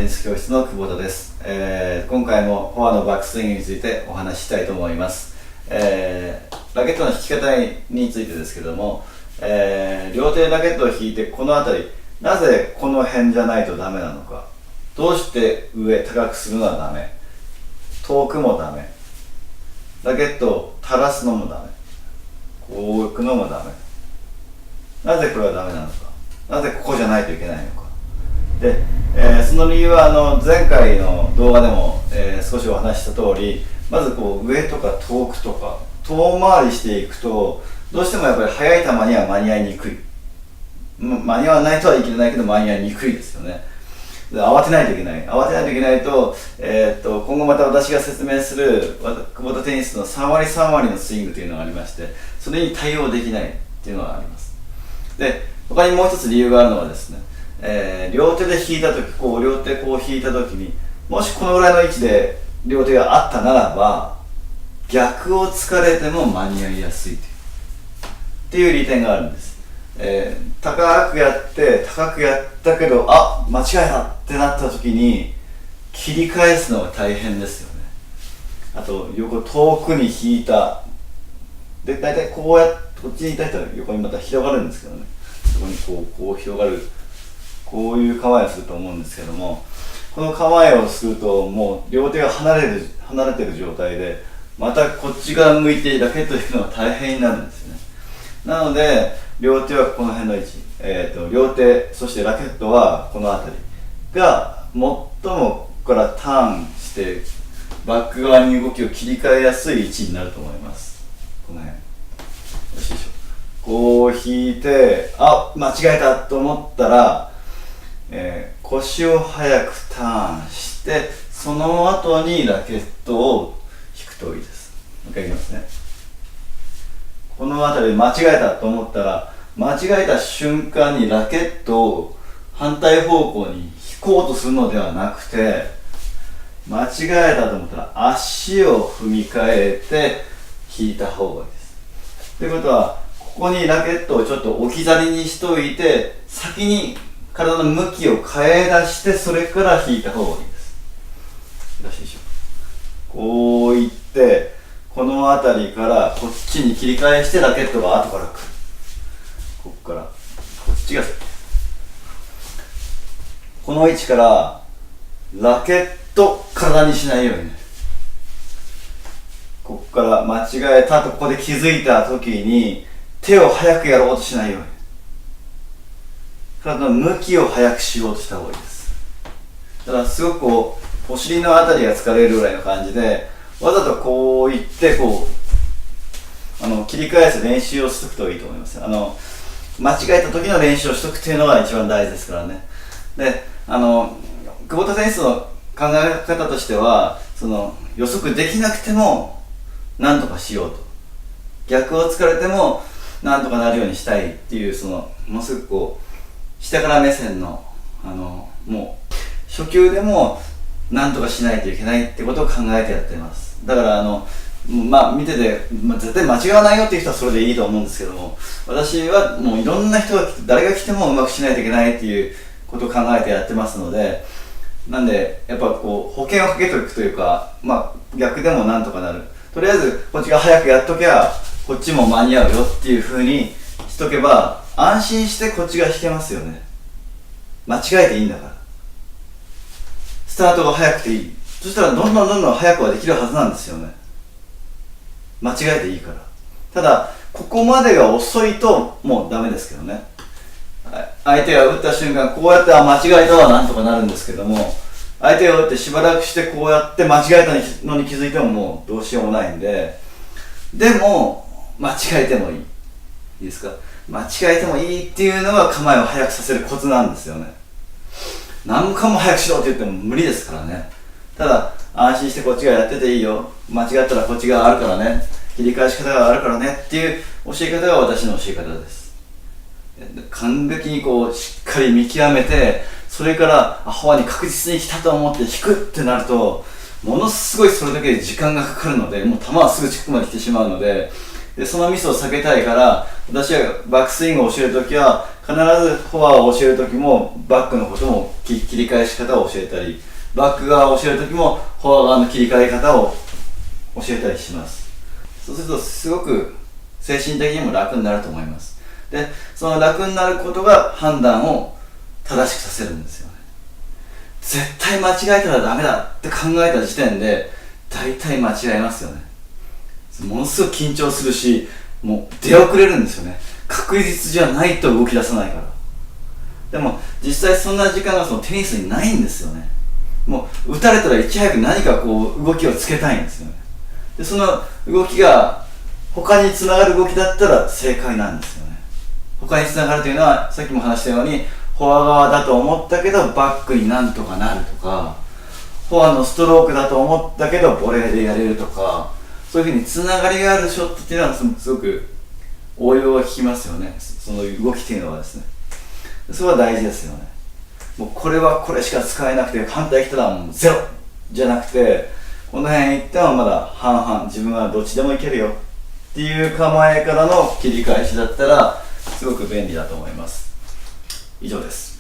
テニス教室の久保田です。今回もフォアのバックスイングについてお話ししたいと思います。ラケットの引き方についてですけれども、両手でラケットを引いてこの辺り、なぜこの辺じゃないとダメなのか、どうして上高くするのはダメ、遠くもダメ、ラケットを垂らすのもダメ、こう行くのもダメ、なぜこれはダメなのか、なぜここじゃないといけないのか。で、その理由は前回の動画でも、少しお話しした通り、まずこう上とか遠くとか遠回りしていくと、どうしてもやっぱり速い球には間に合いにくい、間に合わないとは言い切れないけど間に合いにくいですよね。で、慌てないといけないと、今後また私が説明する久保田テニスの3割3割のスイングというのがありまして、それに対応できないっていうのがあります。で、他にもう一つ理由があるのはですね、両手で引いた時、両手こう引いた時に、もしこのぐらいの位置で両手があったならば、逆を突かれても間に合いやすいっていう利点があるんです。高くやったけど、間違えたってなった時に切り返すのが大変ですよね。あと横遠くに引いたで、大体こっちにいた人は横にまた広がるんですけどね、そこにこう広がる、こういう構えをすると思うんですけども、この構えをするともう両手が離れてる状態で、またこっち側向いてラケットを引くのが大変になるんですよね。なので両手はこの辺の位置、両手、そしてラケットはこの辺りが最もここからターンしてバック側に動きを切り替えやすい位置になると思います。この辺よしよいしょ、こう引いて間違えたと思ったら、腰を早くターンして、その後にラケットを引くといいです。もう一回いきますね。この辺りで間違えたと思ったら、間違えた瞬間にラケットを反対方向に引こうとするのではなくて、間違えたと思ったら足を踏み替えて引いた方がいいです。ということは、ここにラケットをちょっと置き去りにしといて、先に体の向きを変え出して、それから引いた方がいいです。よしよいしょ。こういって、この辺りからこっちに切り返して、ラケットが後から来る。ここからこっちが先。この位置からラケット体にしないようにね。ここから間違えたと、ここで気づいた時に手を早くやろうとしないように、体の向きを早くしようとした方がいいです。だからすごくお尻のあたりが疲れるぐらいの感じで、わざとこういって切り返す練習をしとくといいと思います。間違えた時の練習をしとくっていうのが一番大事ですからね。で、久保田選手の考え方としては、予測できなくても何とかしようと、逆を突かれても何とかなるようにしたいっていう、ものすごく下から目線のもう初級でも何とかしないといけないってことを考えてやっています。だから見てて、絶対間違わないよっていう人はそれでいいと思うんですけども、私はもういろんな人が来て、誰が来てもうまくしないといけないっていうことを考えてやってますので、なんでやっぱ保険をかけておくというか、逆でもなんとかなる、とりあえずこっちが早くやっときゃこっちも間に合うよっていう風にしとけば、安心してこっちが弾けますよね。間違えていいんだから、スタートが早くていい。そしたらどんどん早くはできるはずなんですよね。間違えていいから。ただここまでが遅いともうダメですけどね。相手が打った瞬間、こうやって間違えたはなんとかなるんですけども、相手が打ってしばらくしてこうやって間違えたのに気づいてももうどうしようもないんで、でも間違えてもいい。いいですか？間違えてもいいっていうのが構えを早くさせるコツなんですよね。何回も早くしろって言っても無理ですからね。ただ安心してこっちがやってていいよ、間違ったらこっちがあるからね、切り返し方があるからねっていう教え方が私の教え方です。完璧にしっかり見極めて、それからフォアに確実に来たと思って引くってなると、ものすごいそれだけで時間がかかるので、もう球はすぐ近くまで来てしまうので、そのミスを避けたいから、私はバックスイングを教えるときは必ずフォアを教えるときもバックのことも切り返し方を教えたり、バック側を教えるときもフォア側の切り替え方を教えたりします。そうするとすごく精神的にも楽になると思います。で、その楽になることが判断を正しくさせるんですよね。絶対間違えたらダメだって考えた時点で大体間違えますよね。ものすごく緊張するし、もう出遅れるんですよね。確実じゃないと動き出さないから。でも実際そんな時間がそのテニスにないんですよね。もう打たれたらいち早く何かこう動きをつけたいんですよね。でその動きが他につながる動きだったら正解なんですよね。他につながるというのはさっきも話したようにフォア側だと思ったけどバックになんとかなるとか、フォアのストロークだと思ったけどボレーでやれるとか、そういうふうにつながりがあるショットっていうのはすごく応用が効きますよね。その動きっていうのはですね、それは大事ですよね。もうこれはこれしか使えなくて反対来たらもうゼロじゃなくて、この辺行ってもまだ半々、自分はどっちでもいけるよっていう構えからの切り返しだったらすごく便利だと思います。以上です。